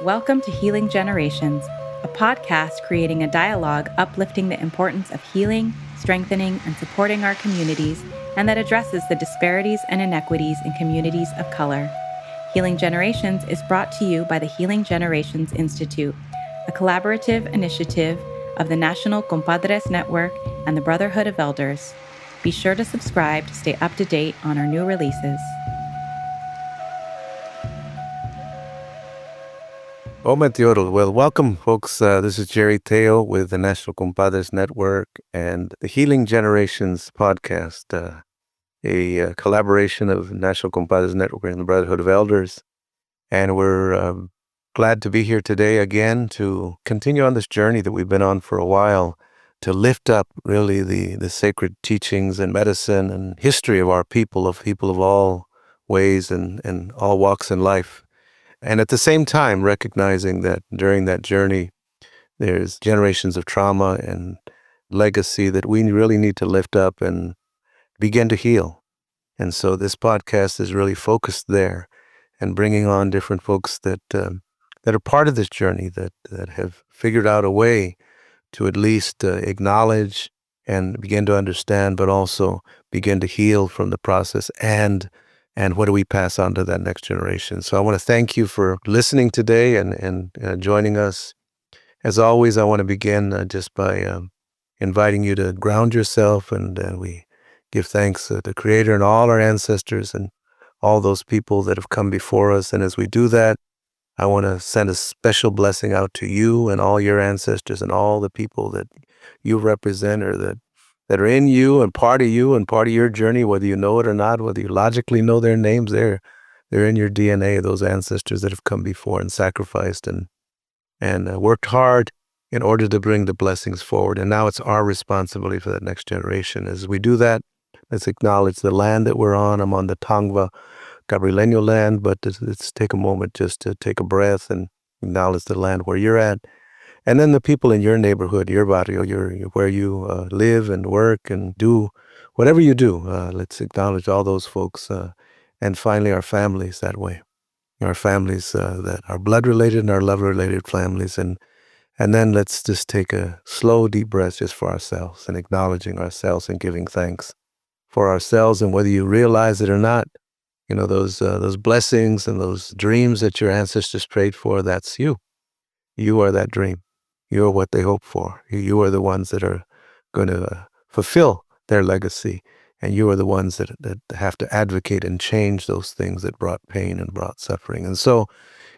Welcome to Healing Generations, a podcast creating a dialogue uplifting the importance of healing, strengthening, and supporting our communities, and that addresses the disparities and inequities in communities of color. Healing Generations is brought to you by the Healing Generations Institute, a collaborative initiative of the National Compadres Network and the Brotherhood of Elders. Be sure to subscribe to stay up to date on our new releases. Well, welcome, folks. This is Jerry Tello with the National Compadres Network and the Healing Generations podcast, a collaboration of National Compadres Network and the Brotherhood of Elders. And we're glad to be here today again to continue on this journey that we've been on for a while, to lift up really the sacred teachings and medicine and history of our people of all ways and all walks in life. And at the same time, recognizing that during that journey, there's generations of trauma and legacy that we really need to lift up and begin to heal. And so this podcast is really focused there and bringing on different folks that are part of this journey, that have figured out a way to at least acknowledge and begin to understand, but also begin to heal from the process and what do we pass on to that next generation. So I want to thank you for listening today and joining us. As always, I want to begin just by inviting you to ground yourself, and we give thanks to the Creator and all our ancestors and all those people that have come before us. And as we do that, I want to send a special blessing out to you and all your ancestors and all the people that you represent or that are in you and part of your journey, whether you know it or not, whether you logically know their names, they're in your DNA, those ancestors that have come before and sacrificed and worked hard in order to bring the blessings forward. And now it's our responsibility for that next generation. As we do that, let's acknowledge the land that we're on. I'm on the Tongva Gabrieleño land, but let's take a moment just to take a breath and acknowledge the land where you're at. And then the people in your neighborhood, your barrio, where you live and work and do whatever you do. Let's acknowledge all those folks. And finally, our families that way. Our families that are blood-related and our love-related families. And then let's just take a slow, deep breath just for ourselves and acknowledging ourselves and giving thanks for ourselves. And whether you realize it or not, you know, those blessings and those dreams that your ancestors prayed for, that's you. You are that dream. You are what they hope for. You are the ones that are going to fulfill their legacy. And you are the ones that have to advocate and change those things that brought pain and brought suffering. And so,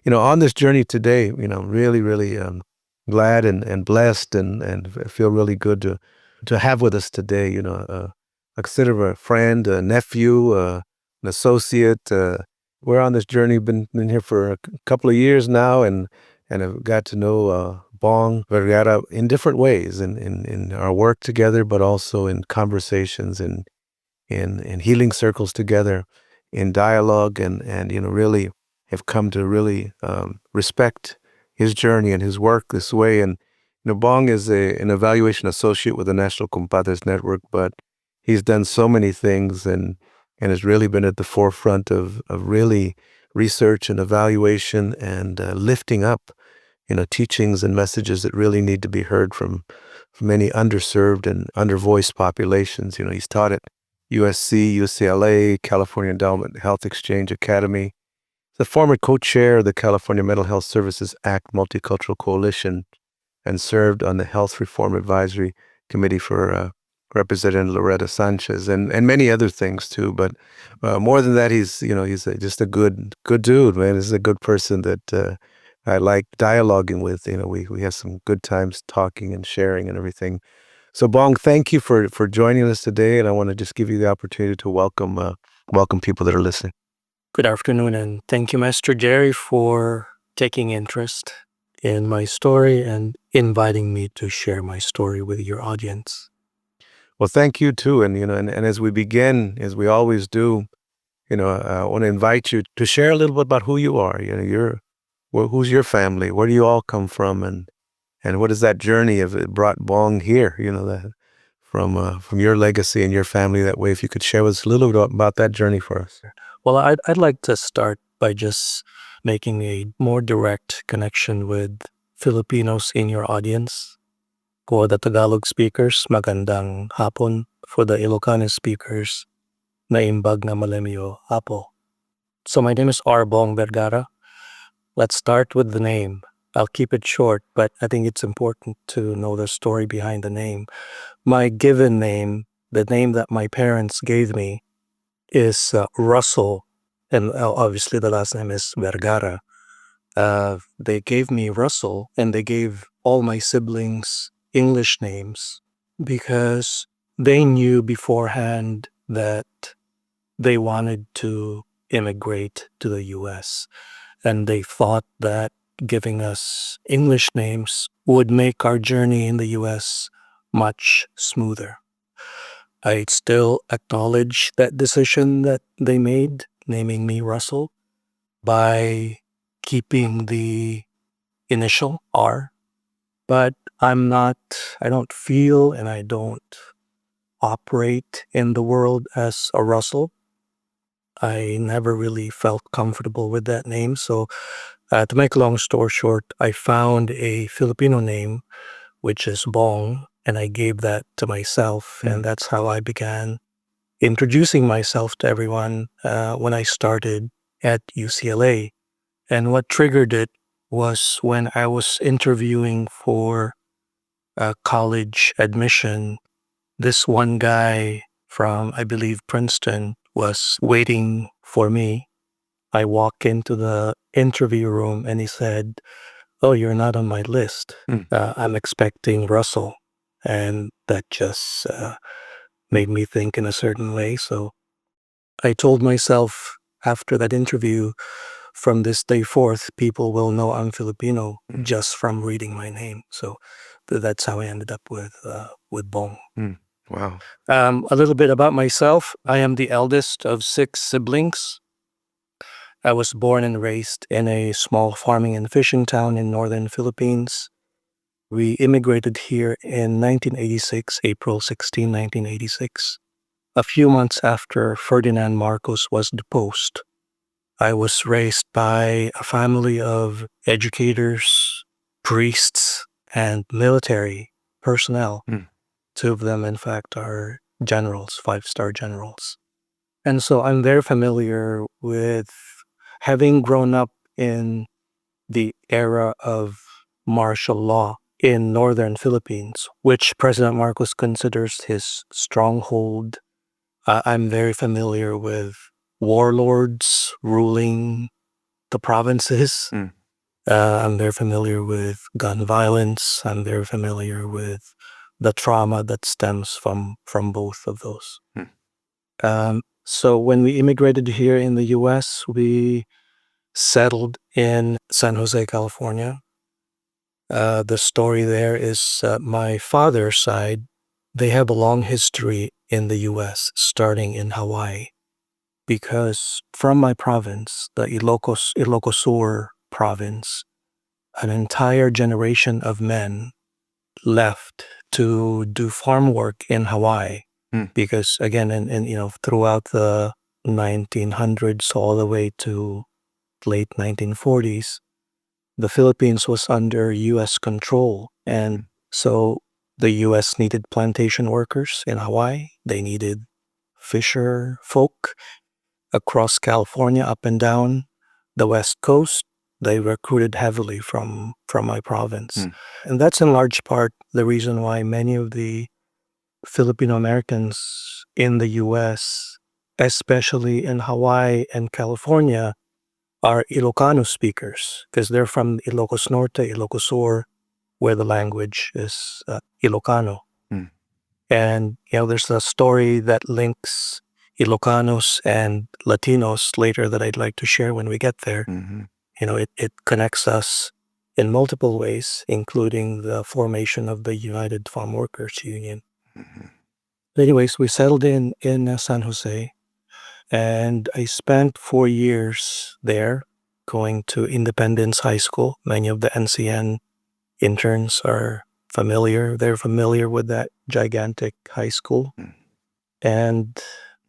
you know, on this journey today, you know, really, really glad and blessed and feel really good to have with us today, you know, consider a friend, a nephew, an associate. We're on this journey, been here for a couple of years now, and have got to know Bong Vergara in different ways, in our work together, but also in conversations and in healing circles together, in dialogue, and you know, really have come to really respect his journey and his work this way. And you know, Bong is an evaluation associate with the National Compadres Network, but he's done so many things and has really been at the forefront of really research and evaluation and lifting up, you know, teachings and messages that really need to be heard from many underserved and undervoiced populations. You know, he's taught at USC, UCLA, California Endowment Health Exchange Academy. He's the former co-chair of the California Mental Health Services Act Multicultural Coalition and served on the Health Reform Advisory Committee for Representative Loretta Sanchez and many other things too. But more than that, he's just a good dude, man. He's a good person that I like dialoguing with. You know, we have some good times talking and sharing and everything. So Bong, thank you for joining us today, and I want to just give you the opportunity to welcome people that are listening. Good afternoon, and thank you, Maestro Jerry, for taking interest in my story and inviting me to share my story with your audience. Well, thank you too, and you know, and as we begin, as we always do, you know, I want to invite you to share a little bit about who you are. You know, who's your family? Where do you all come from, and what is that journey of it brought Bong here? You know, that from your legacy and your family that way. If you could share with us a little bit about that journey for us. Well, I'd like to start by just making a more direct connection with Filipinos in your audience. For the Tagalog speakers, magandang hapon. For the Ilocano speakers, naimbag na malemyo apo. So my name is Bong Vergara. Let's start with the name. I'll keep it short, but I think it's important to know the story behind the name. My given name, the name that my parents gave me, is Russell, and obviously the last name is Vergara. They gave me Russell, and they gave all my siblings English names because they knew beforehand that they wanted to immigrate to the U.S. And they thought that giving us English names would make our journey in the U.S. much smoother. I still acknowledge that decision that they made, naming me Russell, by keeping the initial R, but I don't feel and I don't operate in the world as a Russell. I never really felt comfortable with that name. So to make a long story short, I found a Filipino name, which is Bong, and I gave that to myself. And that's how I began introducing myself to everyone when I started at UCLA. And what triggered it was when I was interviewing for college admission. This one guy from, I believe, Princeton was waiting for me. I walk into the interview room and he said, "Oh, you're not on my list. I'm expecting Russell." And that just made me think in a certain way. So I told myself after that interview, from this day forth, people will know I'm Filipino just from reading my name. So that's how I ended up with Bong. Wow. A little bit about myself. I am the eldest of 6 siblings. I was born and raised in a small farming and fishing town in northern Philippines. We immigrated here in 1986, April 16, 1986. A few months after Ferdinand Marcos was deposed. I was raised by a family of educators, priests, and military personnel. 2 of them, in fact, are generals, 5-star generals. And so I'm very familiar with having grown up in the era of martial law in northern Philippines, which President Marcos considers his stronghold. I'm very familiar with warlords ruling the provinces. I'm very familiar with gun violence. I'm very familiar with the trauma that stems from both of those. So when we immigrated here in the U.S., we settled in San Jose, California. The story there is my father's side, they have a long history in the U.S., starting in Hawaii. Because from my province, the Ilocos Sur province, an entire generation of men left to do farm work in Hawaii. Because again, throughout the 1900s all the way to late 1940s, the Philippines was under U.S. control. And so the U.S. needed plantation workers in Hawaii. They needed fisher folk across California, up and down the West Coast. They recruited heavily from my province. And that's in large part the reason why many of the Filipino Americans in the U.S., especially in Hawaii and California, are Ilocano speakers because they're from Ilocos Norte, Ilocos Sur, where the language is Ilocano. And, there's a story that links Ilocanos and Latinos later that I'd like to share when we get there. It connects us in multiple ways, including the formation of the United Farm Workers Union. Anyways, we settled in San Jose, and I spent 4 years there going to Independence High School. Many of the NCN interns are familiar. They're familiar with that gigantic high school. And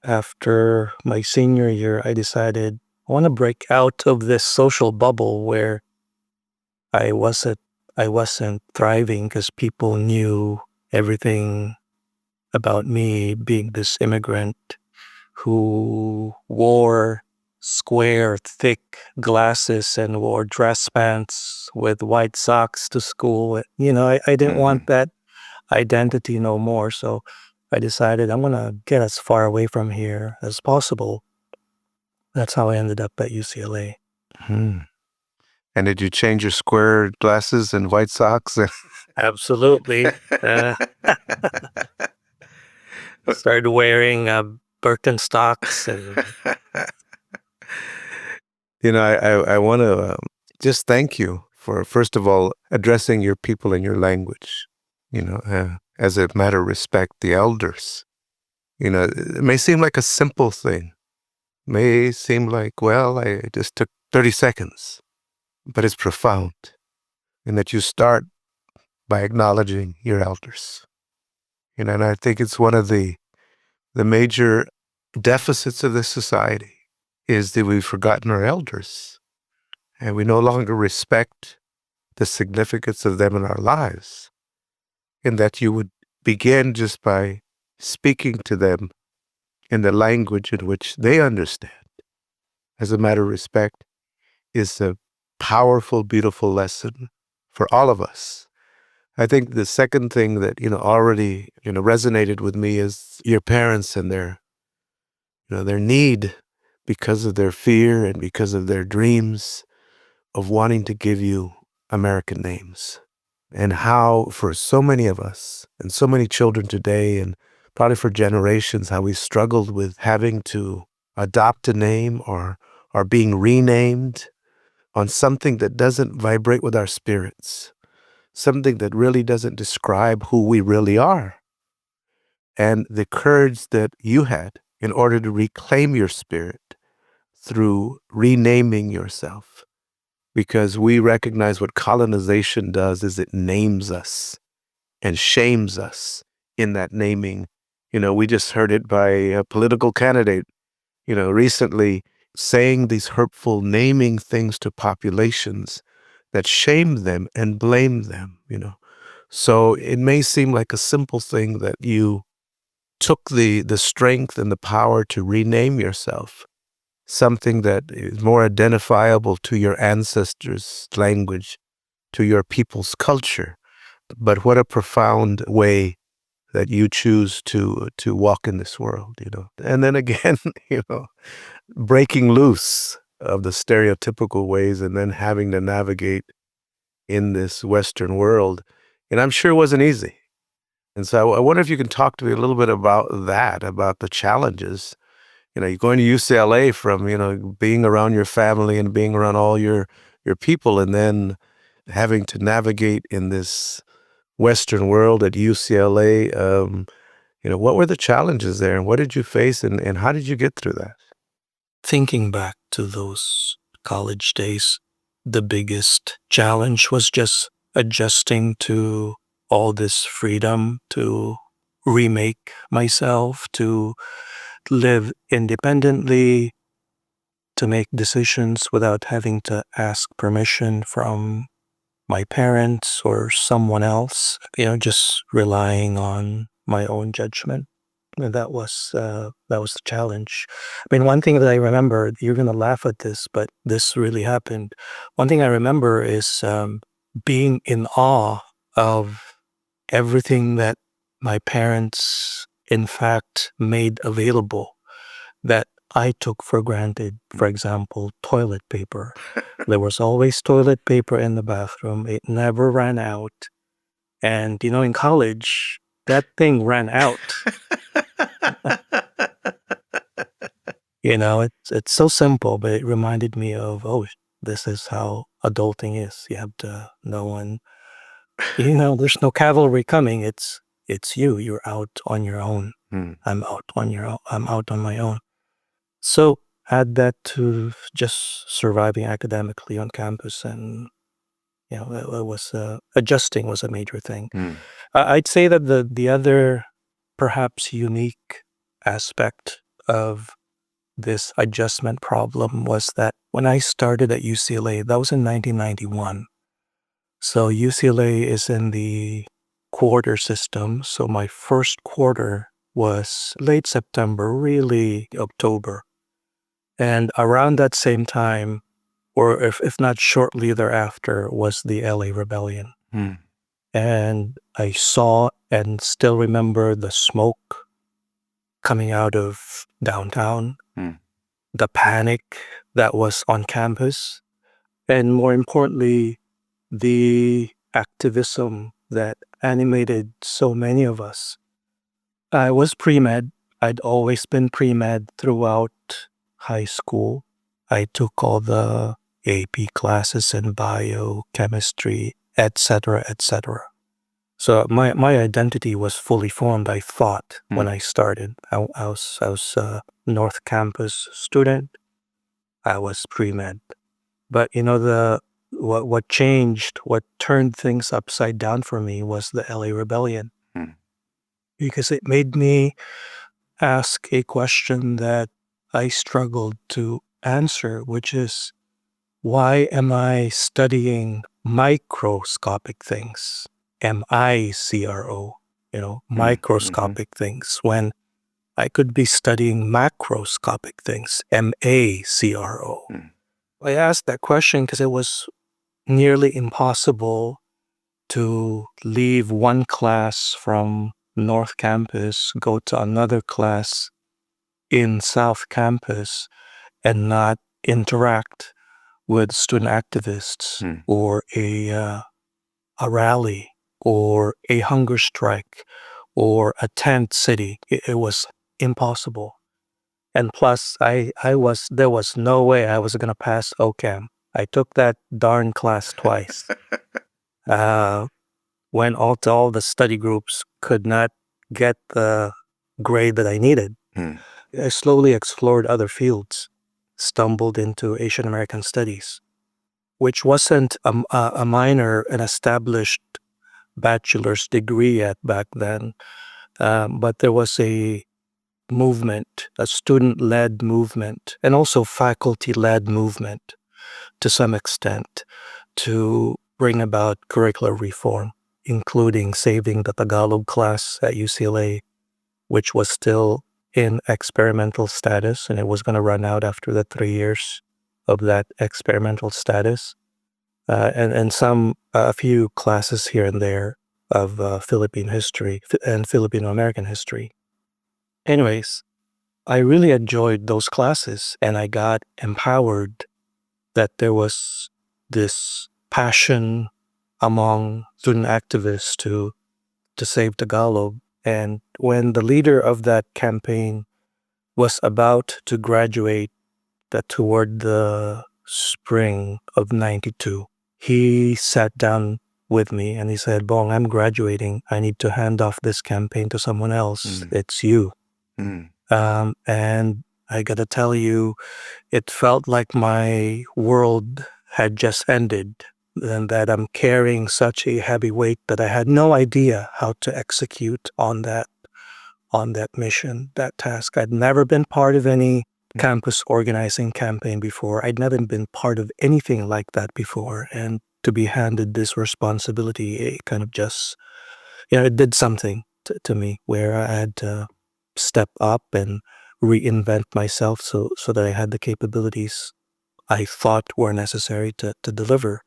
after my senior year, I decided I want to break out of this social bubble where I wasn't thriving because people knew everything about me being this immigrant who wore square, thick glasses and wore dress pants with white socks to school. I didn't want that identity no more. So I decided I'm going to get as far away from here as possible. That's how I ended up at UCLA. Hmm. And did you change your square glasses and white socks? Absolutely. Started wearing Birkenstocks and I want to just thank you for, first of all, addressing your people in your language, as a matter of respect, the elders. It may seem like a simple thing, may seem like, well, I just took 30 seconds, but it's profound in that you start by acknowledging your elders. And I think it's one of the major deficits of this society is that we've forgotten our elders and we no longer respect the significance of them in our lives. And that you would begin just by speaking to them in the language in which they understand, as a matter of respect, is a powerful, beautiful lesson for all of us. I think the second thing that, already, resonated with me is your parents and their need, because of their fear and because of their dreams of wanting to give you American names. And how for so many of us and so many children today, and probably for generations, how we struggled with having to adopt a name or being renamed on something that doesn't vibrate with our spirits, something that really doesn't describe who we really are. And the courage that you had in order to reclaim your spirit through renaming yourself. Because we recognize what colonization does is it names us and shames us in that naming. We just heard it by a political candidate, recently, saying these hurtful naming things to populations that shame them and blame them. So it may seem like a simple thing that you took the strength and the power to rename yourself, something that is more identifiable to your ancestors' language, to your people's culture. But what a profound way that you choose to walk in this world, And then again, breaking loose of the stereotypical ways and then having to navigate in this Western world. And I'm sure it wasn't easy. And so I wonder if you can talk to me a little bit about that, about the challenges. You're going to UCLA from, being around your family and being around all your people, and then having to navigate in this Western world at UCLA. What were the challenges there, and what did you face, and how did you get through that? Thinking back to those college days, the biggest challenge was just adjusting to all this freedom to remake myself, to live independently, to make decisions without having to ask permission from my parents or someone else, just relying on my own judgment. And that was the challenge. I mean, one thing that I remember, you're gonna laugh at this, but this really happened. One thing I remember is being in awe of everything that my parents, in fact, made available that I took for granted. For example, toilet paper. There was always toilet paper in the bathroom. It never ran out. And, in college, that thing ran out. It's so simple, but it reminded me of, oh, this is how adulting is. You have to know, and there's no cavalry coming. It's you. You're out on your own. I'm out on my own. So add that to just surviving academically on campus, and it was adjusting was a major thing. I'd say that the other perhaps unique aspect of this adjustment problem was that when I started at UCLA, that was in 1991. So UCLA is in the quarter system. So my first quarter was late September, really October. And around that same time, or if not shortly thereafter, was the LA Rebellion. And I saw and still remember the smoke coming out of downtown, the panic that was on campus, and more importantly, the activism that animated so many of us. I was pre-med. I'd always been pre-med throughout high school. I took all the AP classes in bio, chemistry, etc., etc. So my identity was fully formed, I thought, when I started. I was a North Campus student. I was pre-med. But what changed, what turned things upside down for me was the LA Rebellion. Because it made me ask a question that I struggled to answer, which is, why am I studying microscopic things? MICRO, microscopic things, when I could be studying macroscopic things, MACRO. I asked that question because it was nearly impossible to leave one class from North Campus, go to another class in South Campus, and not interact with student activists or a rally or a hunger strike or a tent city. It was impossible. And plus, there was no way I was going to pass OCAM. I took that darn class twice. When all the study groups could not get the grade that I needed. I slowly explored other fields, stumbled into Asian American studies, which wasn't a minor, an established bachelor's degree yet back then. But there was a movement, a student-led movement, and also faculty-led movement to some extent to bring about curricular reform, including saving the Tagalog class at UCLA, which was still in experimental status, and it was going to run out after the 3 years of that experimental status, and a few classes here and there of Philippine history and Filipino American history. Anyways, I really enjoyed those classes, and I got empowered that there was this passion among student activists to save Tagalog. And when the leader of that campaign was about to graduate toward the spring of 92, he sat down with me and he said, "Bong, I'm graduating. I need to hand off this campaign to someone else. It's you." And I gotta tell you, it felt like my world had just ended, and that I'm carrying such a heavy weight that I had no idea how to execute on that mission, that task. I'd never been part of any campus organizing campaign before. I'd never been part of anything like that before. And to be handed this responsibility, it kind of just, it did something to me where I had to step up and reinvent myself so that I had the capabilities I thought were necessary to deliver.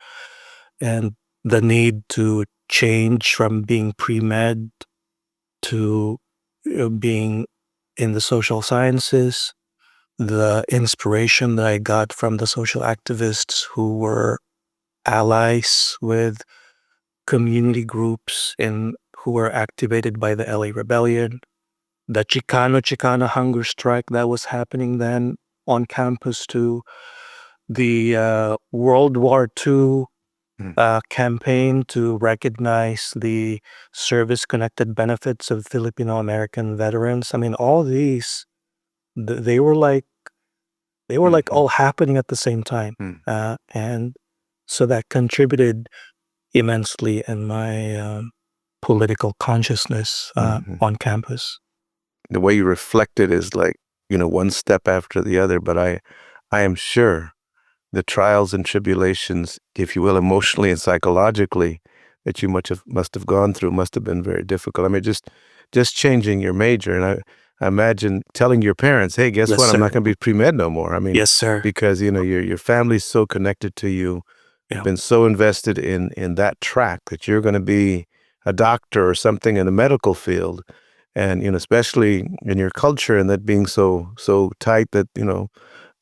And the need to change from being pre-med to being in the social sciences, the inspiration that I got from the social activists who were allies with community groups and who were activated by the LA Rebellion, the Chicano hunger strike that was happening then on campus, to the World War II campaign to recognize the service-connected benefits of Filipino American veterans. I mean, all these, they were like all happening at the same time, and so that contributed immensely in my political consciousness on campus. The way you reflect it is like one step after the other. But I am sure the trials and tribulations, if you will, emotionally and psychologically, that you must have gone through must have been very difficult. I mean, just changing your major, and I imagine telling your parents, "Hey, guess Yes, what? I'm sir. not going to be pre-med no more." I mean, Yes, sir. because your family's so connected to you, Yeah. you've been so invested in that track that you're going to be a doctor or something in the medical field, and especially in your culture, and that being so tight that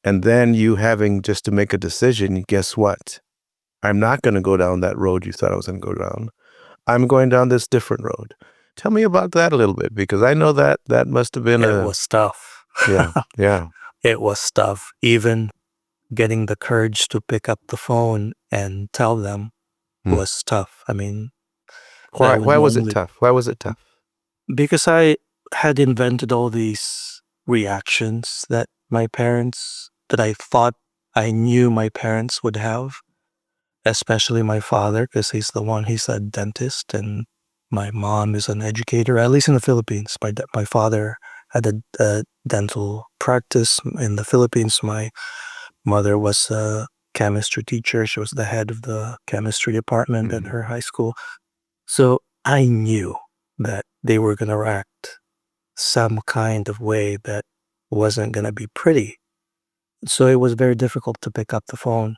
and then you having just to make a decision. Guess what? I'm not going to go down that road you thought I was going to go down. I'm going down this different road. Tell me about that a little bit, because I know that must have been It was tough. yeah. It was tough. Even getting the courage to pick up the phone and tell them Hmm. was tough. I mean, Why was it tough? Why was it tough? Because I had invented all these reactions that I thought I knew my parents would have, especially my father, because he's a dentist, and my mom is an educator, at least in the Philippines. My father had a dental practice in the Philippines. My mother was a chemistry teacher. She was the head of the chemistry department at her high school. So I knew that they were going to react some kind of way that wasn't going to be pretty. So it was very difficult to pick up the phone.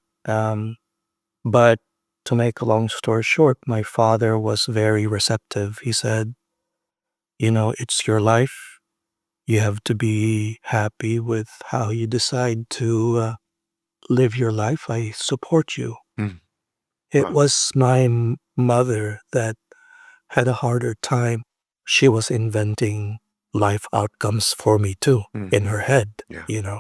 But to make a long story short, my father was very receptive. He said, it's your life. You have to be happy with how you decide to live your life. I support you. Mm. It Wow. was my mother that had a harder time. She was inventing life outcomes for me too in her head. Yeah.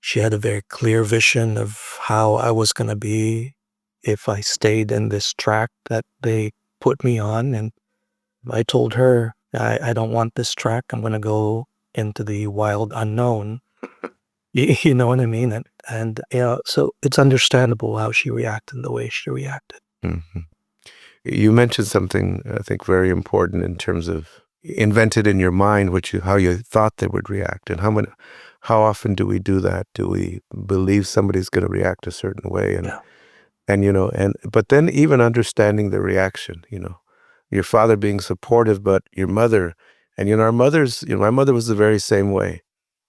She had a very clear vision of how I was going to be if I stayed in this track that they put me on. And I told her, I don't want this track. I'm going to go into the wild unknown. You know what I mean? And so it's understandable how she reacted the way she reacted. Mm-hmm. You mentioned something, I think, very important in terms of invented in your mind, how you thought they would react, and how often do we do that? Do we believe somebody's going to react a certain way, but then even understanding the reaction, your father being supportive, but your mother, and my mother was the very same way.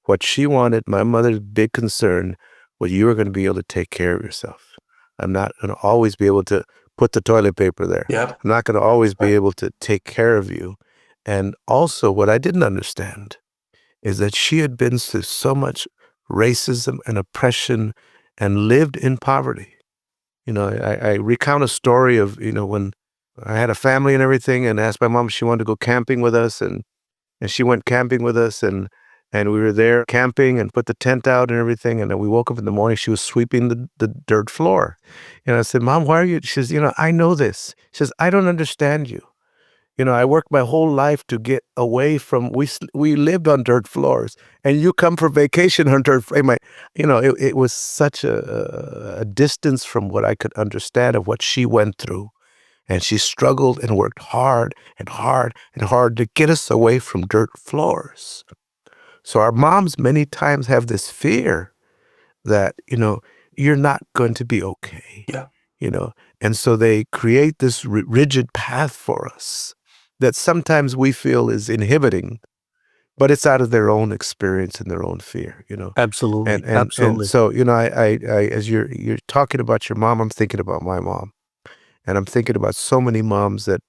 What she wanted, my mother's big concern was you were going to be able to take care of yourself. I'm not going to always be able to put the toilet paper there. Yep. I'm not going to always be able to take care of you. And also what I didn't understand is that she had been through so much racism and oppression and lived in poverty. I recount a story of, when I had a family and everything, and asked my mom if she wanted to go camping with us, and she went camping with us, and we were there camping and put the tent out and everything, and then we woke up in the morning, she was sweeping the dirt floor. And I said, "Mom, why are you?" She says, "I know this." She says, "I don't understand you. I worked my whole life to get away from, we lived on dirt floors, and you come for vacation on dirt floors." It was such a distance from what I could understand of what she went through. And she struggled and worked hard and hard and hard to get us away from dirt floors. So our moms many times have this fear that, you're not going to be okay. Yeah. And so they create this rigid path for us that sometimes we feel is inhibiting, but it's out of their own experience and their own fear. Absolutely. And so, I as you're talking about your mom, I'm thinking about my mom. And I'm thinking about so many moms that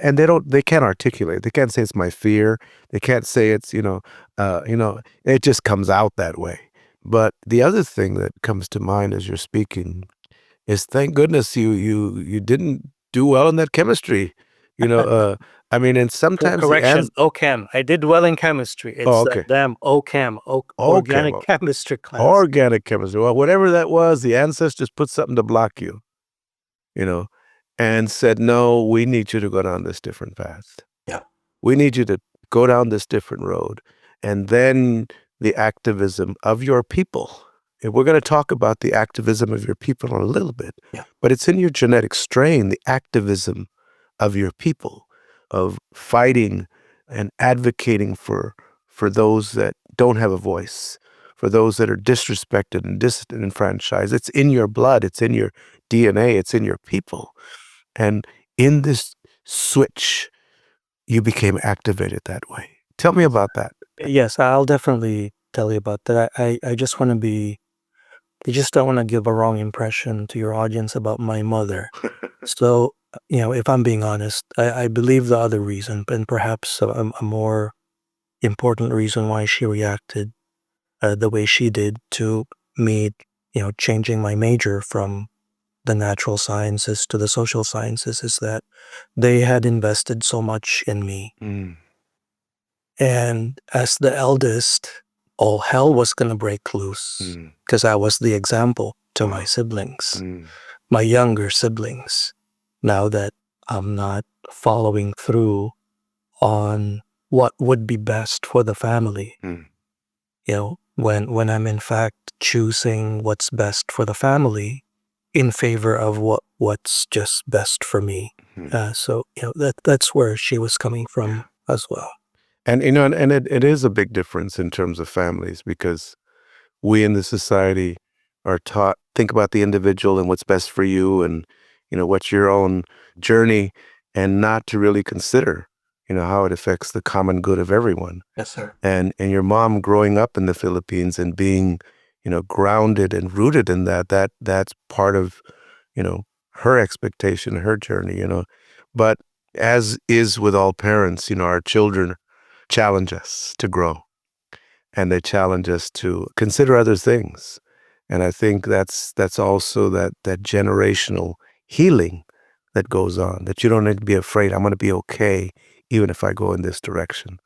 and they can't articulate. They can't say it's my fear. They can't say it's, it just comes out that way. But the other thing that comes to mind as you're speaking is, thank goodness you didn't do well in that chemistry. I mean, and sometimes Correction, OChem. I did well in chemistry. It's okay. damn OChem, organic chemistry class. Organic chemistry. Well, whatever that was, the ancestors put something to block you. And said, "No, we need you to go down this different path. Yeah. We need you to go down this different road." And then the activism of your people. And we're going to talk about the activism of your people in a little bit. Yeah. But it's in your genetic strain, the activism of your people, of fighting and advocating for those that don't have a voice, for those that are disrespected and disenfranchised. It's in your blood. It's in your DNA. It's in your people. And in this switch, you became activated that way. Tell me about that. Yes, I'll definitely tell you about that. I just want to be, I just don't want to give a wrong impression to your audience about my mother. So, if I'm being honest, I believe the other reason, and perhaps a more important reason why she reacted the way she did to me, changing my major from the natural sciences to the social sciences is that they had invested so much in me. Mm. And as the eldest, all hell was going to break loose because I was the example to my siblings, my younger siblings. Now that I'm not following through on what would be best for the family, when I'm in fact choosing what's best for the family in favor of what's just best for me. So that's where she was coming from as well. And it is a big difference in terms of families, because we in the society are taught, think about the individual and what's best for you, and what's your own journey, and not to really consider how it affects the common good of everyone. Yes, sir. And your mom growing up in the Philippines and being grounded and rooted in that's part of her expectation, her journey. But as is with all parents, our children challenge us to grow, and they challenge us to consider other things. And I think that's also that generational healing that goes on, that you don't need to be afraid. I'm going to be okay even if I go in this direction.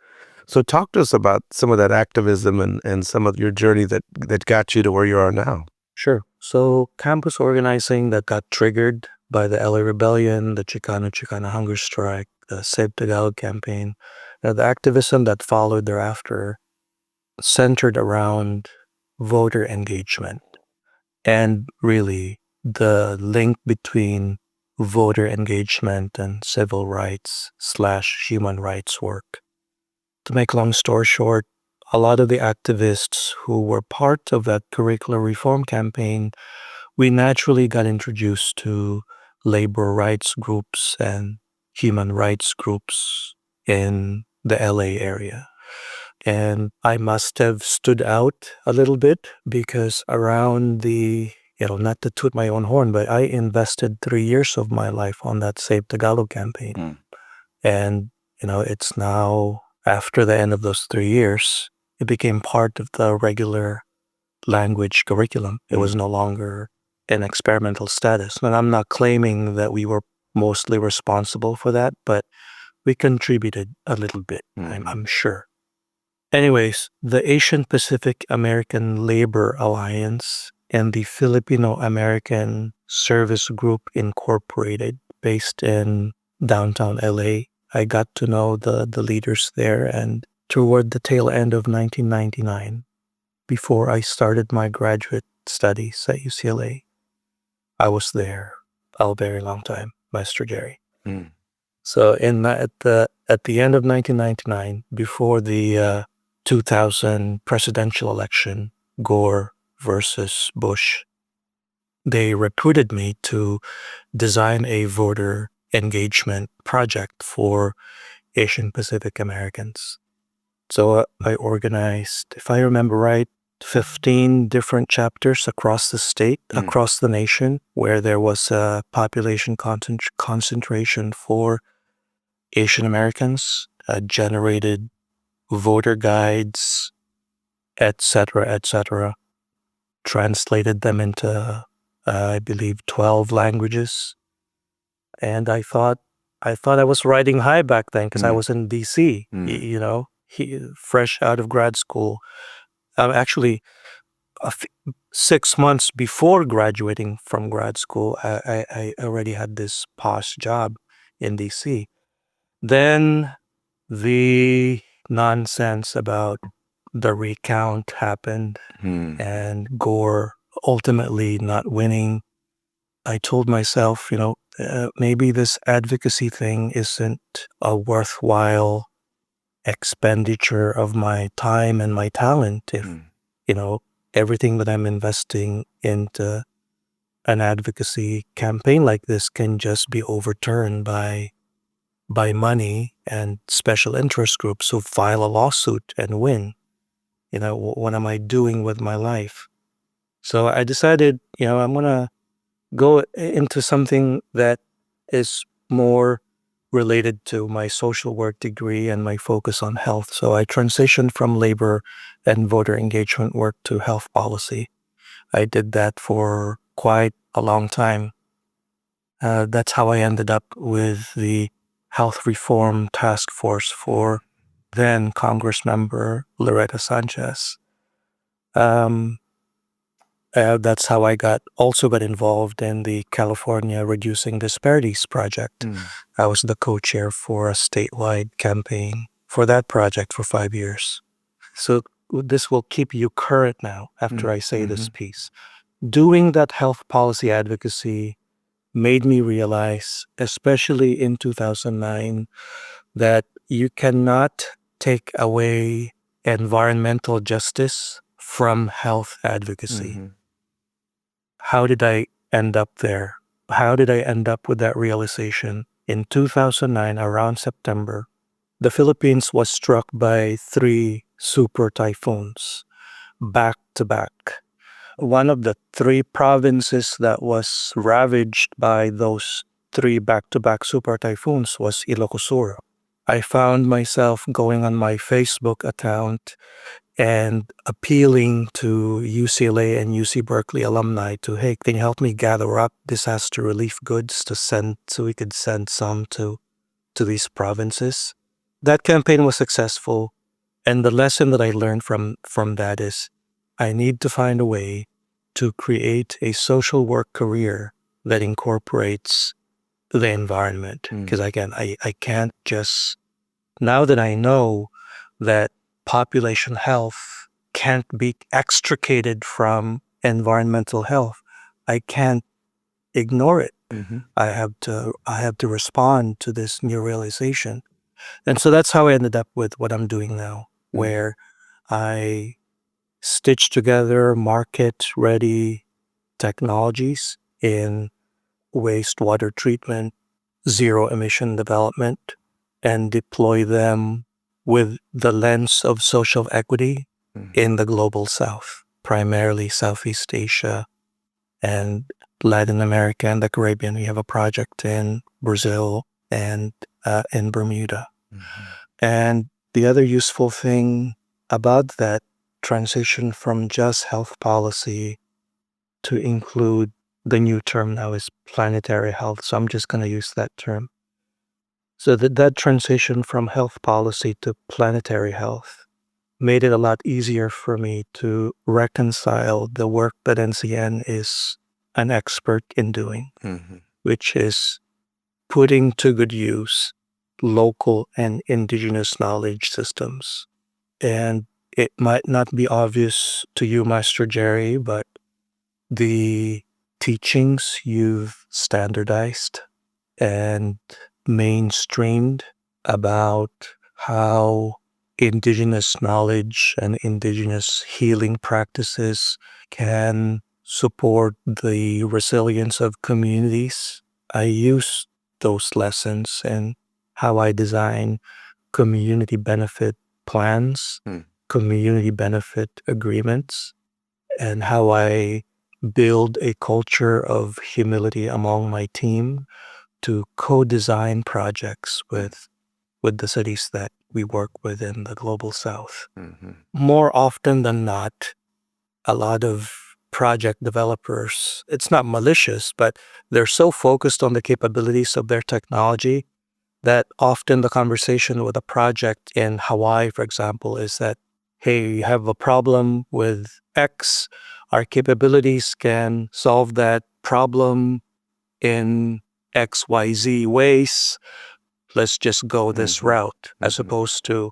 So talk to us about some of that activism and some of your journey that got you to where you are now. Sure. So campus organizing that got triggered by the LA Rebellion, the Chicano hunger strike, the Save Tagalog campaign, the activism that followed thereafter centered around voter engagement and really the link between voter engagement and civil rights / human rights work. To make long story short, a lot of the activists who were part of that curricular reform campaign, we naturally got introduced to labor rights groups and human rights groups in the LA area. And I must have stood out a little bit because around the, not to toot my own horn, but I invested 3 years of my life on that Save Tagalog campaign. And, it's now, after the end of those 3 years, it became part of the regular language curriculum. It was no longer an experimental status. And I'm not claiming that we were mostly responsible for that, but we contributed a little bit, I'm sure. Anyways, the Asian Pacific American Labor Alliance and the Filipino American Service Group Incorporated, based in downtown LA. I got to know the leaders there, and toward the tail end of 1999, before I started my graduate studies at UCLA, I was there a very long time, Maestro Jerry. So at the end of 1999, before the 2000 presidential election, Gore versus Bush, they recruited me to design a voter engagement project for Asian Pacific Americans. So I organized, if I remember right, 15 different chapters across the state, across the nation, where there was a population concentration for Asian Americans, generated voter guides, etc., translated them into, I believe, 12 languages. And I thought I was riding high back then because I was in D.C., fresh out of grad school. Actually, 6 months before graduating from grad school, I already had this posh job in D.C. Then the nonsense about the recount happened and Gore ultimately not winning. I told myself, maybe this advocacy thing isn't a worthwhile expenditure of my time and my talent if, everything that I'm investing into an advocacy campaign like this can just be overturned by money and special interest groups who file a lawsuit and win. What am I doing with my life? So I decided, I'm going to go into something that is more related to my social work degree and my focus on health. So I transitioned from labor and voter engagement work to health policy. I did that for quite a long time. That's how I ended up with the Health Reform Task Force for then Congress member Loretta Sanchez. That's how I also got involved in the California Reducing Disparities Project. I was the co-chair for a statewide campaign for that project for 5 years. So this will keep you current now after I say this piece. Doing that health policy advocacy made me realize, especially in 2009, that you cannot take away environmental justice from health advocacy. How did I end up there? How did I end up with that realization? In 2009, around September, the Philippines was struck by 3 super typhoons back to back. One of the 3 provinces that was ravaged by those 3 back-to-back super typhoons was Ilocos Sur. I found myself going on my Facebook account and appealing to UCLA and UC Berkeley alumni to, hey, can you help me gather up disaster relief goods to send so we could send some to these provinces? That campaign was successful, and the lesson that I learned from that is I need to find a way to create a social work career that incorporates the environment. Because again, I can't just, now that I know that population health can't be extricated from environmental health, I can't ignore it. I have to respond to this new realization. And so that's how I ended up with what I'm doing now, where I stitch together market-ready technologies in wastewater treatment, zero-emission development, and deploy them with the lens of social equity in the global South, primarily Southeast Asia and Latin America and the Caribbean. We have a project in Brazil and in Bermuda. And the other useful thing about that transition from just health policy to include the new term now is planetary health. So I'm just going to use that term. So that transition from health policy to planetary health made it a lot easier for me to reconcile the work that NCN is an expert in doing, which is putting to good use local and indigenous knowledge systems. And it might not be obvious to you, Maestro Jerry, but the teachings you've standardized and mainstreamed about how indigenous knowledge and indigenous healing practices can support the resilience of communities. I use those lessons and how I design community benefit plans, community benefit agreements, and how I build a culture of humility among my team to co-design projects with the cities that we work with in the global South. More often than not, a lot of project developers, it's not malicious, but they're so focused on the capabilities of their technology that often the conversation with a project in Hawaii, for example, is that, hey, you have a problem with X, our capabilities can solve that problem in XYZ ways. Let's just go this route, as opposed to,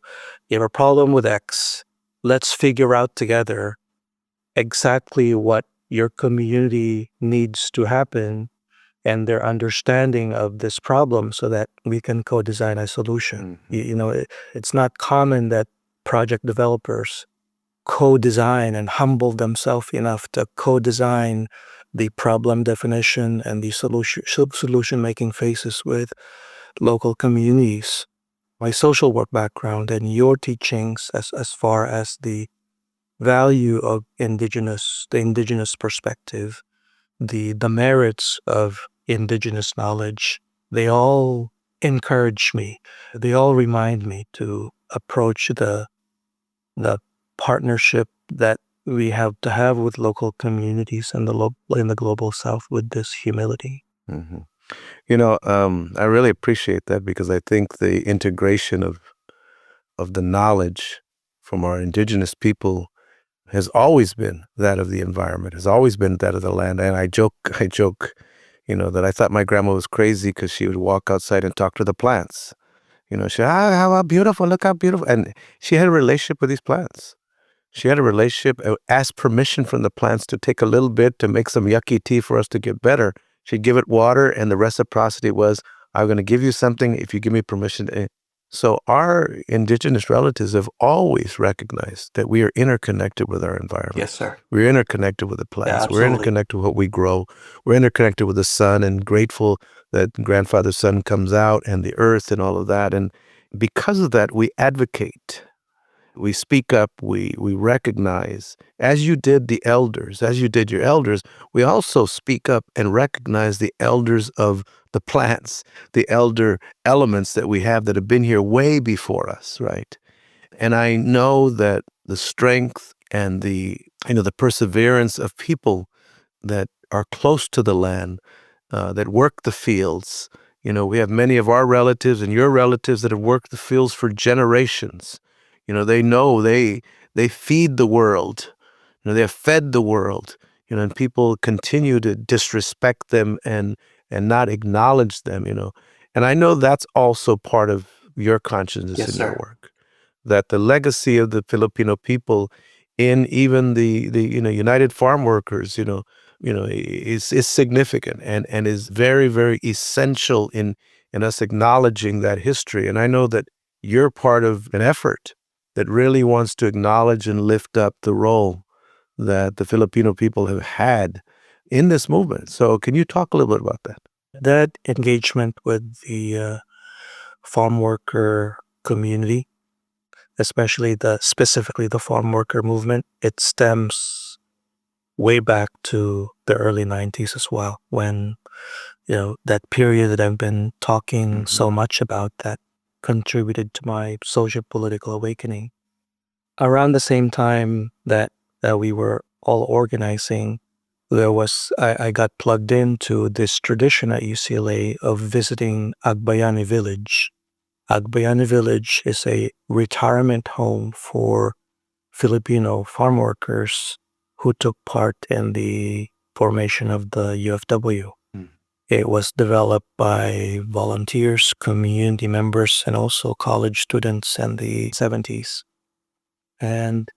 you have a problem with X, let's figure out together exactly what your community needs to happen and their understanding of this problem so that we can co-design a solution. It's not common that project developers co-design and humble themselves enough to co-design the problem definition and the solution-making phases with local communities. My social work background and your teachings as far as the value of the indigenous perspective, the merits of indigenous knowledge, they all encourage me. They all remind me to approach the partnership that we have to have with local communities and in the global south with this humility. Mm-hmm. I really appreciate that, because I think the integration of the knowledge from our indigenous people has always been that of the environment, has always been that of the land. And I joke, that I thought my grandma was crazy because she would walk outside and talk to the plants. She, how beautiful, look how beautiful. And she had a relationship with these plants. She had a relationship, asked permission from the plants to take a little bit to make some yucky tea for us to get better. She'd give it water, and the reciprocity was, I'm going to give you something if you give me permission. So our indigenous relatives have always recognized that we are interconnected with our environment. Yes, sir. We're interconnected with the plants. Yeah, we're interconnected with what we grow. We're interconnected with the sun, and grateful that grandfather's sun comes out, and the earth and all of that. And because of that, we advocate. We speak up, we recognize, as you did your elders, we also speak up and recognize the elders of the plants, the elder elements that we have that have been here way before us, right? And I know that the strength and the perseverance of people that are close to the land, that work the fields. We have many of our relatives and your relatives that have worked the fields for generations. They know they feed the world. They have fed the world. And people continue to disrespect them and not acknowledge them. And I know that's also part of your consciousness. Yes, in sir. your work. That the legacy of the Filipino people, in even the United Farm Workers, is significant and is very, very essential in us acknowledging that history. And I know that you're part of an effort that really wants to acknowledge and lift up the role that the Filipino people have had in this movement. So can you talk a little bit about that? That engagement with the farm worker community, especially specifically the farm worker movement, it stems way back to the early 90s as well, when that period that I've been talking so much about that contributed to my social political awakening. Around the same time that we were all organizing, I got plugged into this tradition at UCLA of visiting Agbayani Village. Agbayani Village is a retirement home for Filipino farm workers who took part in the formation of the UFW. It was developed by volunteers, community members, and also college students in the 70s. And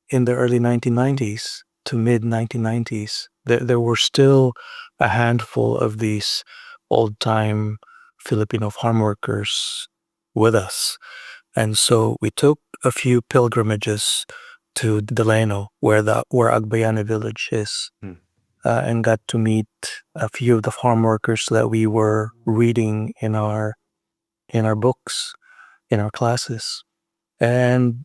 in the early 1990s to mid 1990s, there were still a handful of these old-time Filipino farm workers with us. And so we took a few pilgrimages to Delano, where Agbayani Village is, and got to meet a few of the farm workers that we were reading in our books, in our classes. And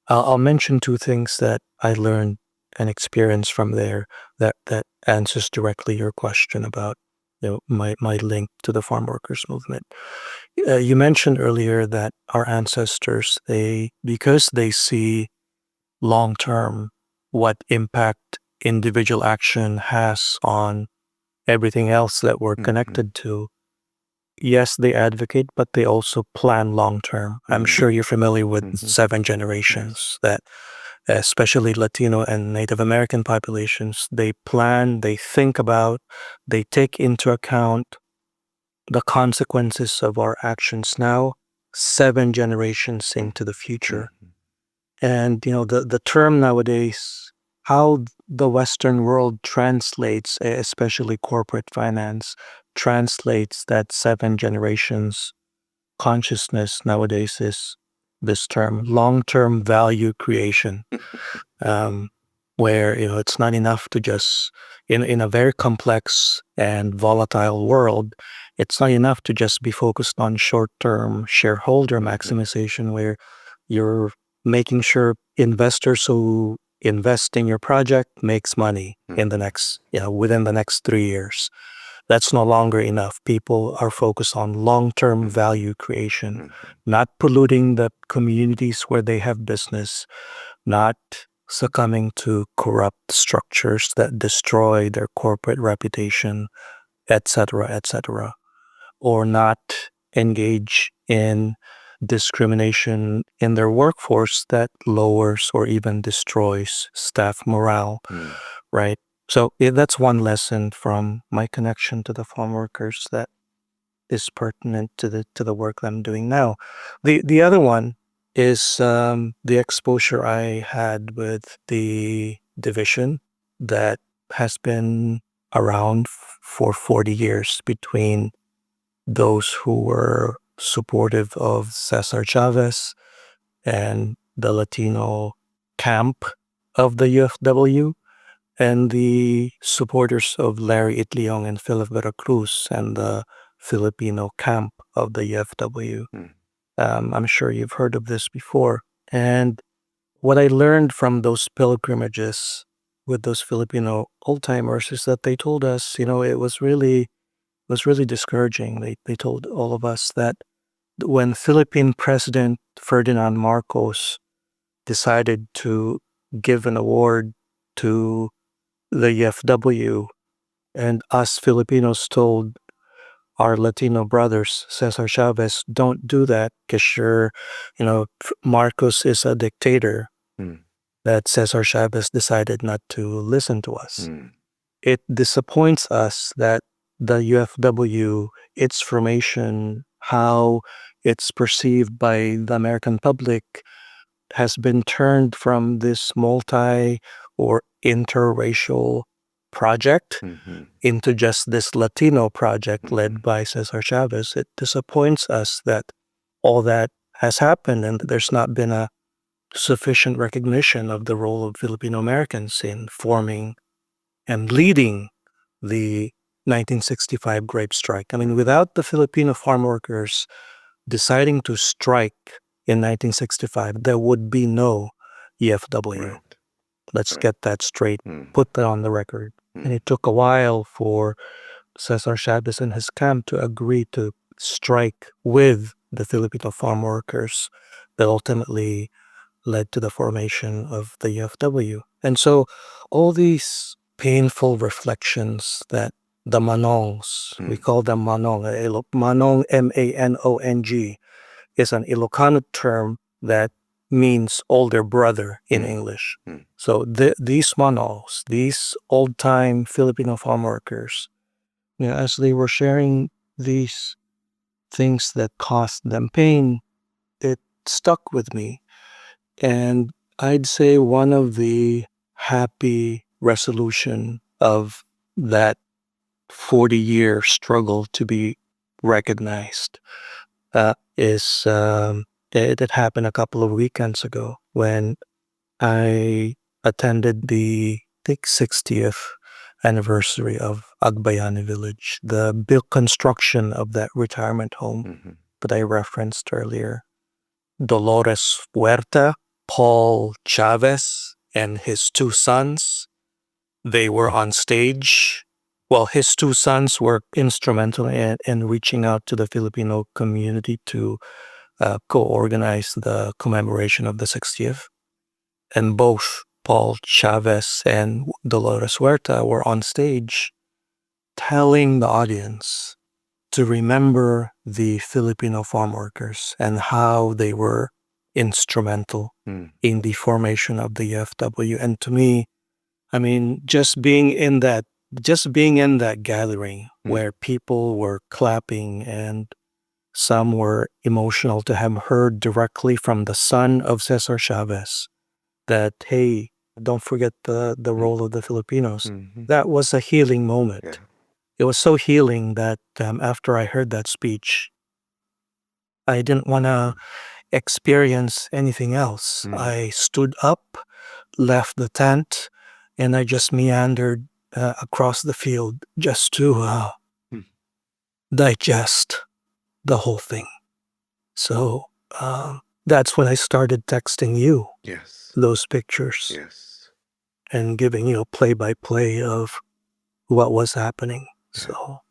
I'll mention two things that I learned and experienced from there that answers directly your question about my link to the farm workers movement. You mentioned earlier that our ancestors, because they see long term what impact individual action has on everything else that we're connected to. Yes, they advocate, but they also plan long term. I'm sure you're familiar with 7 generations, that especially Latino and Native American populations, they plan, they think about, they take into account the consequences of our actions now, 7 generations into the future. And the term nowadays, how the Western world translates, especially corporate finance, translates that 7 generations consciousness nowadays is this term, long-term value creation, where it's not enough to just in a very complex and volatile world. It's not enough to just be focused on short-term shareholder maximization, where you're making sure investors who invest in your project makes money in the next, within the next 3 years. That's no longer enough. People are focused on long-term value creation, not polluting the communities where they have business, not succumbing to corrupt structures that destroy their corporate reputation, etc., or not engage in discrimination in their workforce that lowers or even destroys staff morale, right? So that's one lesson from my connection to the farm workers that is pertinent to the work that I'm doing now. The other one is the exposure I had with the division that has been around for 40 years between those who were supportive of Cesar Chavez and the Latino camp of the UFW, and the supporters of Larry Itliong and Philip Veracruz and the Filipino camp of the UFW. I'm sure you've heard of this before. And what I learned from those pilgrimages with those Filipino old timers is that they told us, it was really discouraging. They told all of us that when Philippine President Ferdinand Marcos decided to give an award to the UFW, and us Filipinos told our Latino brothers, Cesar Chavez, don't do that because Marcos is a dictator, that Cesar Chavez decided not to listen to us. It disappoints us that the UFW, its formation, how it's perceived by the American public, has been turned from this multi or interracial project into just this Latino project led by Cesar Chavez. It disappoints us that all that has happened and there's not been a sufficient recognition of the role of Filipino Americans in forming and leading the 1965 grape strike. I mean, without the Filipino farm workers deciding to strike in 1965, there would be no EFW. Right. Let's get that straight, put that on the record. And it took a while for Cesar Chavez and his camp to agree to strike with the Filipino farm workers that ultimately led to the formation of the UFW. And so all these painful reflections that the Manongs, we call them Manong, Manong, Manong, is an Ilocano term that means older brother in English. So these Manongs, these old-time Filipino farm workers, as they were sharing these things that caused them pain, it stuck with me. And I'd say one of the happy resolution of that 40-year struggle to be recognized is it happened a couple of weekends ago when I attended the 60th anniversary of Agbayani Village, the built construction of that retirement home that I referenced earlier. Dolores Huerta, Paul Chavez, and his two sons, they were on stage. Well, his two sons were instrumental in reaching out to the Filipino community to co-organize the commemoration of the 60th. And both Paul Chavez and Dolores Huerta were on stage telling the audience to remember the Filipino farm workers and how they were instrumental in the formation of the UFW. And to me, I mean, just being in that gathering where people were clapping and some were emotional to have heard directly from the son of Cesar Chavez that, hey, don't forget the role of the Filipinos. That was a healing moment. Yeah. It was so healing that after I heard that speech, I didn't want to experience anything else. I stood up, left the tent, and I just meandered across the field just to digest the whole thing. So that's when I started texting you those pictures and giving you play-by-play of what was happening. So,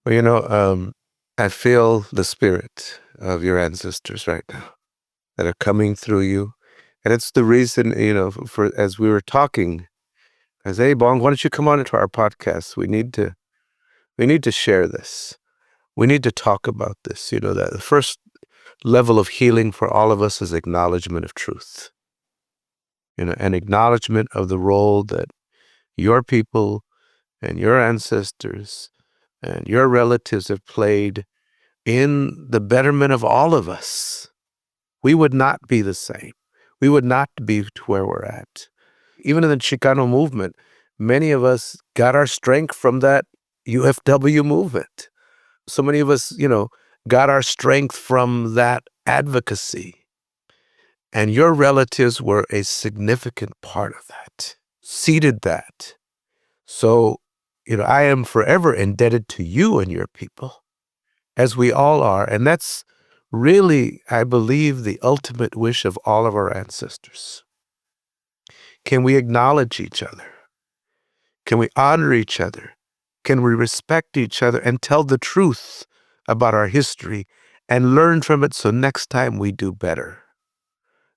well, I feel the spirit of your ancestors right now that are coming through you. And it's the reason, for as we were talking, I said, hey, Bong, why don't you come on into our podcast? We need to share this. We need to talk about this. That the first level of healing for all of us is acknowledgement of truth. An acknowledgement of the role that your people and your ancestors and your relatives have played in the betterment of all of us. We would not be the same. We would not be to where we're at. Even in the Chicano movement, many of us got our strength from that UFW movement. So many of us, got our strength from that advocacy. And your relatives were a significant part of that, seeded that. So, I am forever indebted to you and your people, as we all are. And that's really, I believe, the ultimate wish of all of our ancestors. Can we acknowledge each other? Can we honor each other? Can we respect each other and tell the truth about our history and learn from it so next time we do better?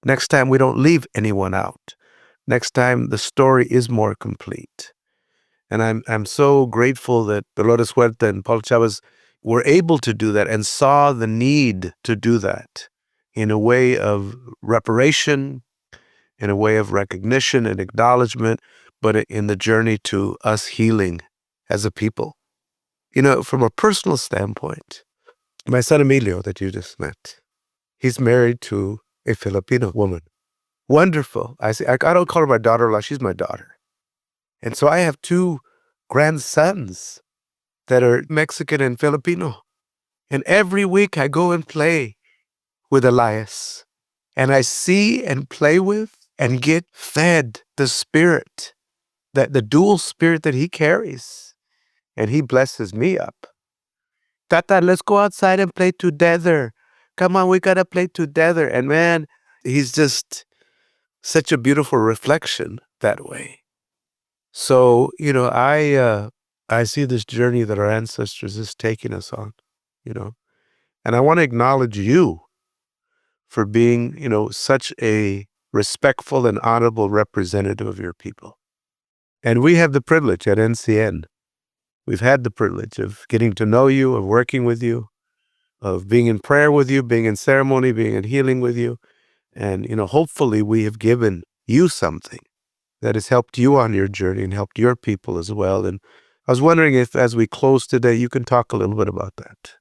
Next time we don't leave anyone out. Next time the story is more complete. And I'm so grateful that Dolores Huerta and Paul Chavez were able to do that and saw the need to do that in a way of reparation, in a way of recognition and acknowledgement, but in the journey to us healing as a people. From a personal standpoint, my son Emilio that you just met, he's married to a Filipino woman. Wonderful. I don't call her my daughter-in-law. She's my daughter. And so I have two grandsons that are Mexican and Filipino. And every week I go and play with Elias. And I see and play with and get fed the spirit, the dual spirit that he carries. And he blesses me up. Tata, let's go outside and play together. Come on, we got to play together. And man, he's just such a beautiful reflection that way. So, I see this journey that our ancestors is taking us on, and I want to acknowledge you for being, such a respectful and honorable representative of your people. And we have the privilege at NCN. We've had the privilege of getting to know you, of working with you, of being in prayer with you, being in ceremony, being in healing with you. And, hopefully we have given you something that has helped you on your journey and helped your people as well. And I was wondering if, as we close today, you can talk a little bit about that.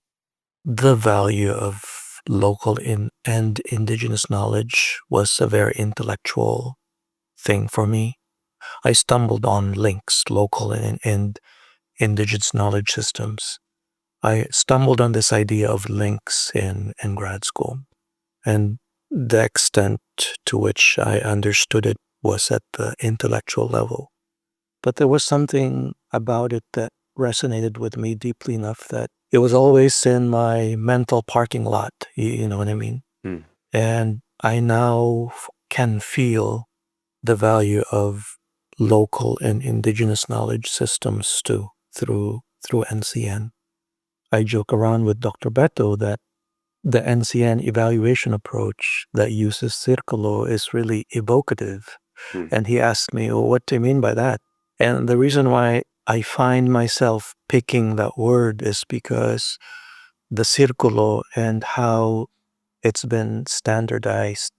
The value of local and indigenous knowledge was a very intellectual thing for me. I stumbled on links, local and indigenous knowledge systems. I stumbled on this idea of links in grad school. And the extent to which I understood it was at the intellectual level. But there was something about it that resonated with me deeply enough that it was always in my mental parking lot, you know what I mean? And I now can feel the value of local and indigenous knowledge systems too, through NCN. I joke around with Dr. Beto that the NCN evaluation approach that uses Circulo is really evocative. And he asked me, well, what do you mean by that? And the reason why I find myself picking that word is because the Circulo and how it's been standardized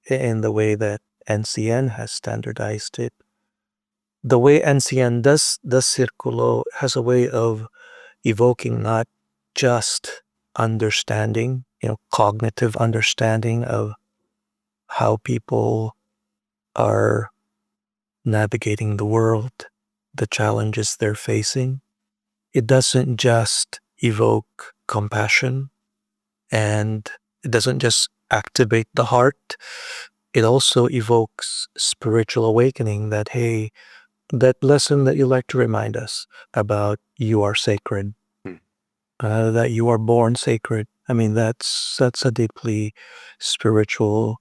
in the way that NCN has standardized it. The way NCN does the Circulo has a way of evoking not just understanding, cognitive understanding of how people are navigating the world, the challenges they're facing. It doesn't just evoke compassion, and it doesn't just activate the heart. It also evokes spiritual awakening that, hey, that lesson that you like to remind us about, you are sacred, that you are born sacred. I mean, that's a deeply spiritual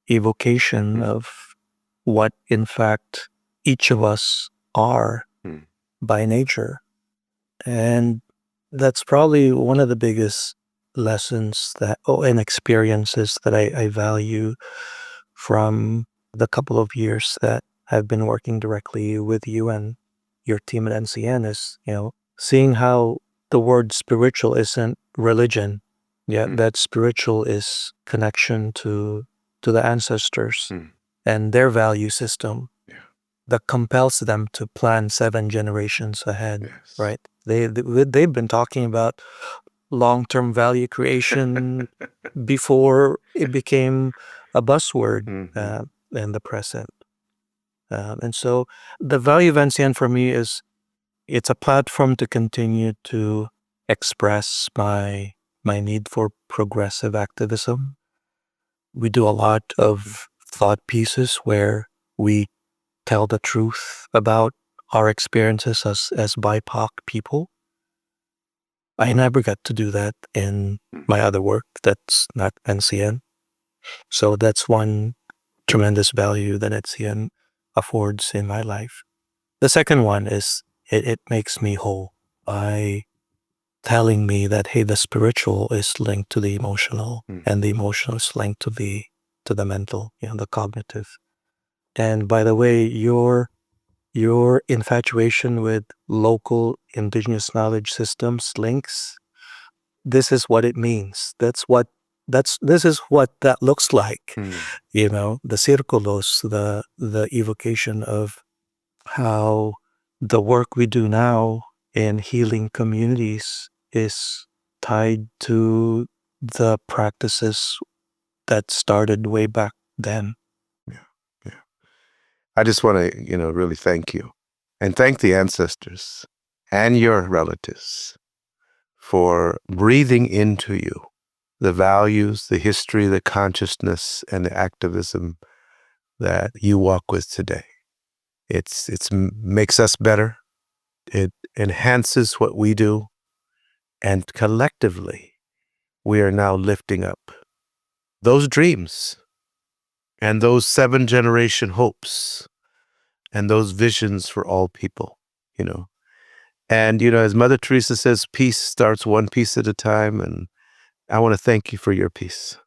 evocation of what, in fact, each of us are by nature. And that's probably one of the biggest lessons and experiences that I value from the couple of years that I've been working directly with you and your team at NCN is, seeing how the word spiritual isn't religion, yet that spiritual is connection to the ancestors and their value system that compels them to plan 7 generations ahead, right? They've been talking about long-term value creation before it became a buzzword in the present. And so the value of NCN for me is, it's a platform to continue to express my need for progressive activism. We do a lot of thought pieces where we tell the truth about our experiences as BIPOC people. I never got to do that in my other work that's not NCN. So that's one tremendous value that NCN affords in my life. The second one is it makes me whole by telling me that, hey, the spiritual is linked to the emotional and the emotional is linked to the mental, the cognitive. And by the way, your infatuation with local indigenous knowledge systems links, this is what it means. This is what that looks like. The círculos, the evocation of how the work we do now in healing communities is tied to the practices that started way back then. Yeah. I just want to, really thank you and thank the ancestors and your relatives for breathing into you the values, the history, the consciousness, and the activism that you walk with today. It's makes us better. It enhances what we do. And collectively, we are now lifting up those dreams and those 7-generation hopes and those visions for all people, And, as Mother Teresa says, peace starts one piece at a time. And I want to thank you for your peace.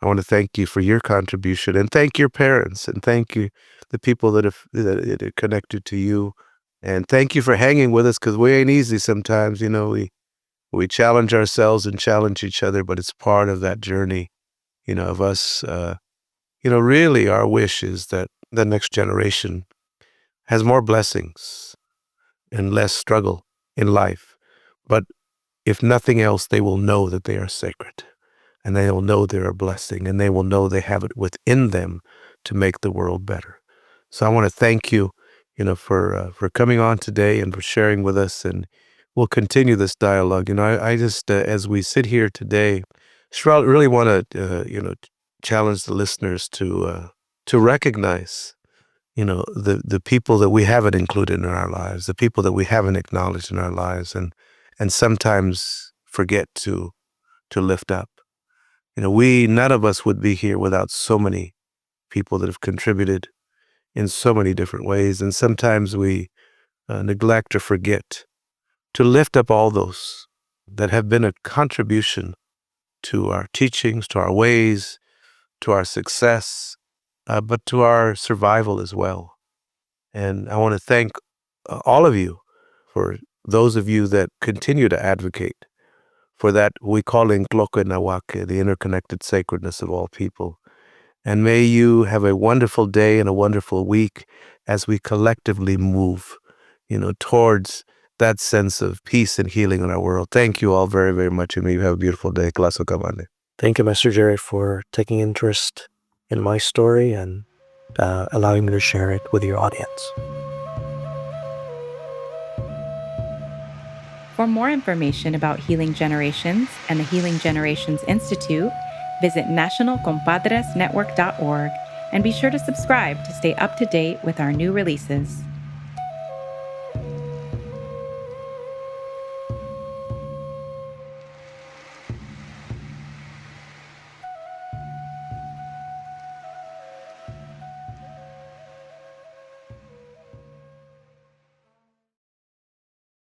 I want to thank you for your contribution, and thank your parents, and thank you the people that are connected to you. And thank you for hanging with us, because we ain't easy sometimes. We challenge ourselves and challenge each other, but it's part of that journey, of us. Really our wish is that the next generation has more blessings and less struggle in life. But if nothing else, they will know that they are sacred, and they will know they're a blessing, and they will know they have it within them to make the world better. So I want to thank you, for coming on today and for sharing with us, and we'll continue this dialogue. I just, as we sit here today, just really want to, challenge the listeners to recognize, the people that we haven't included in our lives, the people that we haven't acknowledged in our lives, and sometimes forget to lift up. None of us would be here without so many people that have contributed in so many different ways. And sometimes we neglect or forget to lift up all those that have been a contribution to our teachings, to our ways, to our success, but to our survival as well. And I want to thank all of you, for those of you that continue to advocate for that we call in Tlokwe Nawake, the interconnected sacredness of all people. And may you have a wonderful day and a wonderful week as we collectively move, towards that sense of peace and healing in our world. Thank you all very, very much, and may you have a beautiful day. Klaso Kamane. Thank you, Maestro Jerry, for taking interest in my story and allowing me to share it with your audience. For more information about Healing Generations and the Healing Generations Institute, Visit nationalcompadresnetwork.org and be sure to subscribe to stay up to date with our new releases.